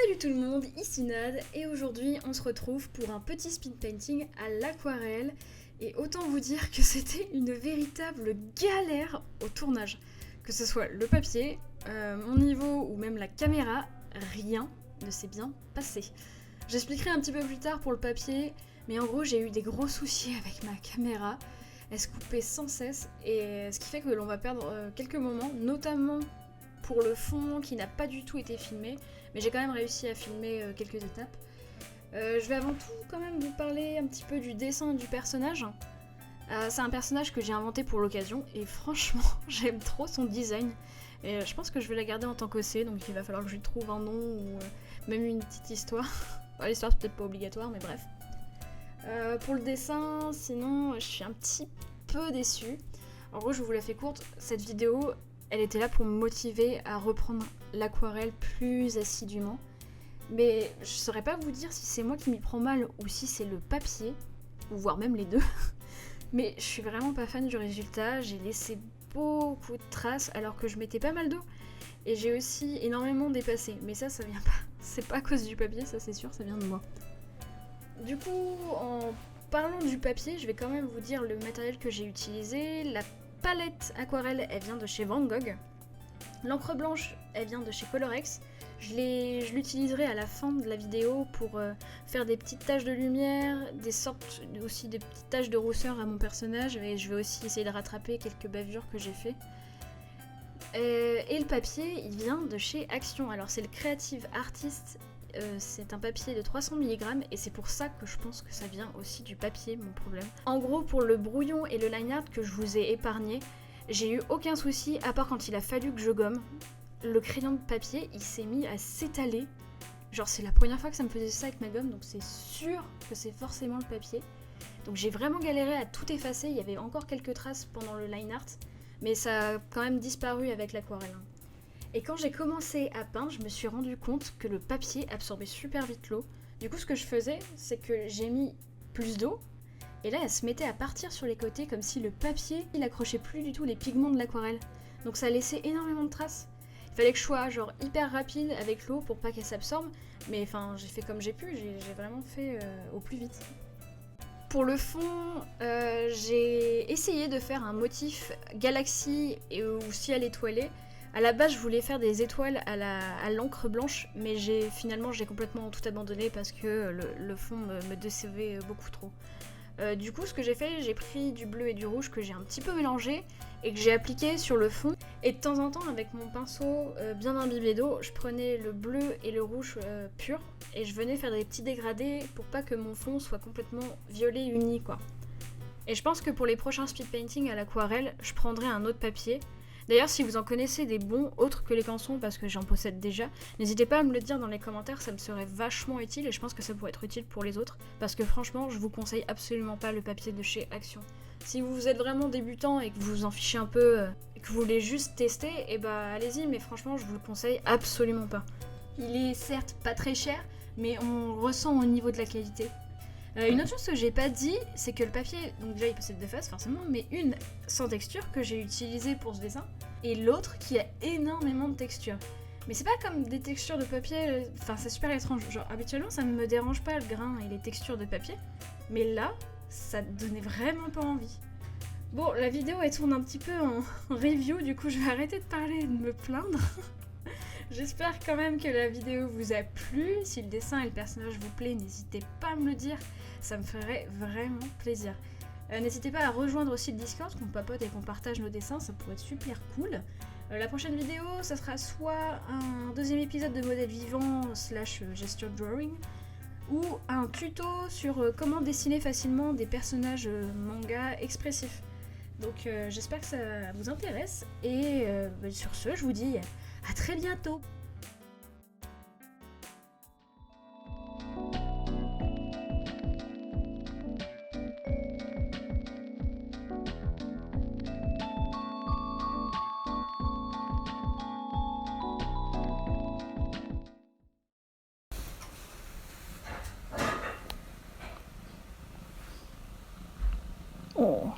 Salut tout le monde, ici Nad et aujourd'hui on se retrouve pour un petit speed painting à l'aquarelle et autant vous dire que c'était une véritable galère au tournage. Que ce soit le papier, mon niveau ou même la caméra, rien ne s'est bien passé. J'expliquerai un petit peu plus tard pour le papier, mais en gros j'ai eu des gros soucis avec ma caméra. Elle se coupait sans cesse et ce qui fait que l'on va perdre quelques moments, notamment pour le fond qui n'a pas du tout été filmé, mais j'ai quand même réussi à filmer quelques étapes. Je vais avant tout quand même vous parler un petit peu du dessin du personnage. C'est un personnage que j'ai inventé pour l'occasion et franchement j'aime trop son design. Et je pense que je vais la garder en tant qu'OC, donc il va falloir que je lui trouve un nom ou même une petite histoire. Enfin, l'histoire c'est peut-être pas obligatoire, mais bref. Pour le dessin, sinon je suis un petit peu déçue. En gros, je vous la fais courte, cette vidéo elle était là pour me motiver à reprendre l'aquarelle plus assidûment. Mais je saurais pas vous dire si c'est moi qui m'y prends mal ou si c'est le papier, ou voire même les deux. Mais je suis vraiment pas fan du résultat, j'ai laissé beaucoup de traces alors que je mettais pas mal d'eau. Et j'ai aussi énormément dépassé, mais ça vient pas. C'est pas à cause du papier, ça c'est sûr, ça vient de moi. Du coup, en parlant du papier, je vais quand même vous dire le matériel que j'ai utilisé. La palette aquarelle, elle vient de chez Van Gogh. L'encre blanche, elle vient de chez Colorex. Je l'utiliserai à la fin de la vidéo pour faire des petites taches de lumière, aussi des petites taches de rousseur à mon personnage, et je vais aussi essayer de rattraper quelques bavures que j'ai fait. Et le papier, il vient de chez Action. Alors c'est le Creative Artist. C'est un papier de 300 mg et c'est pour ça que je pense que ça vient aussi du papier, mon problème. En gros, pour le brouillon et le line art que je vous ai épargné, j'ai eu aucun souci à part quand il a fallu que je gomme. Le crayon de papier, il s'est mis à s'étaler. Genre c'est la première fois que ça me faisait ça avec ma gomme, donc c'est sûr que c'est forcément le papier. Donc j'ai vraiment galéré à tout effacer, il y avait encore quelques traces pendant le line art, mais ça a quand même disparu avec l'aquarelle. Et quand j'ai commencé à peindre, je me suis rendu compte que le papier absorbait super vite l'eau. Du coup, ce que je faisais, c'est que j'ai mis plus d'eau, et là, elle se mettait à partir sur les côtés comme si le papier, il accrochait plus du tout les pigments de l'aquarelle. Donc ça laissait énormément de traces. Il fallait que je sois genre hyper rapide avec l'eau pour pas qu'elle s'absorbe, mais enfin, j'ai fait comme j'ai pu, j'ai vraiment fait au plus vite. Pour le fond, j'ai essayé de faire un motif galaxie ou ciel étoilé. À la base, je voulais faire des étoiles à l'encre blanche, mais finalement j'ai complètement tout abandonné parce que le fond me décevait beaucoup trop. Du coup, ce que j'ai fait, j'ai pris du bleu et du rouge que j'ai un petit peu mélangé et que j'ai appliqué sur le fond. Et de temps en temps, avec mon pinceau bien imbibé d'eau, je prenais le bleu et le rouge pur et je venais faire des petits dégradés pour pas que mon fond soit complètement violet uni, quoi. Et je pense que pour les prochains speed painting à l'aquarelle, je prendrai un autre papier. D'ailleurs, si vous en connaissez des bons autres que les cançons, parce que j'en possède déjà, n'hésitez pas à me le dire dans les commentaires, ça me serait vachement utile et je pense que ça pourrait être utile pour les autres, parce que franchement, je vous conseille absolument pas le papier de chez Action. Si vous êtes vraiment débutant et que vous vous en fichez un peu, et que vous voulez juste tester, et bah allez-y, mais franchement, je vous le conseille absolument pas. Il est certes pas très cher, mais on ressent au niveau de la qualité. Une autre chose que j'ai pas dit, c'est que le papier, donc déjà il possède deux faces forcément, mais une sans texture que j'ai utilisée pour ce dessin, et l'autre qui a énormément de texture. Mais c'est pas comme des textures de papier, enfin c'est super étrange, genre habituellement ça ne me dérange pas le grain et les textures de papier, mais là, ça donnait vraiment pas envie. Bon, la vidéo elle tourne un petit peu en review, du coup je vais arrêter de parler et de me plaindre. J'espère quand même que la vidéo vous a plu. Si le dessin et le personnage vous plaît, n'hésitez pas à me le dire. Ça me ferait vraiment plaisir. N'hésitez pas à rejoindre aussi le Discord, qu'on papote et qu'on partage nos dessins, ça pourrait être super cool. La prochaine vidéo, ça sera soit un deuxième épisode de modèle vivant / gesture drawing, ou un tuto sur comment dessiner facilement des personnages manga expressifs. Donc j'espère que ça vous intéresse, et sur ce, je vous dis à très bientôt. Oh.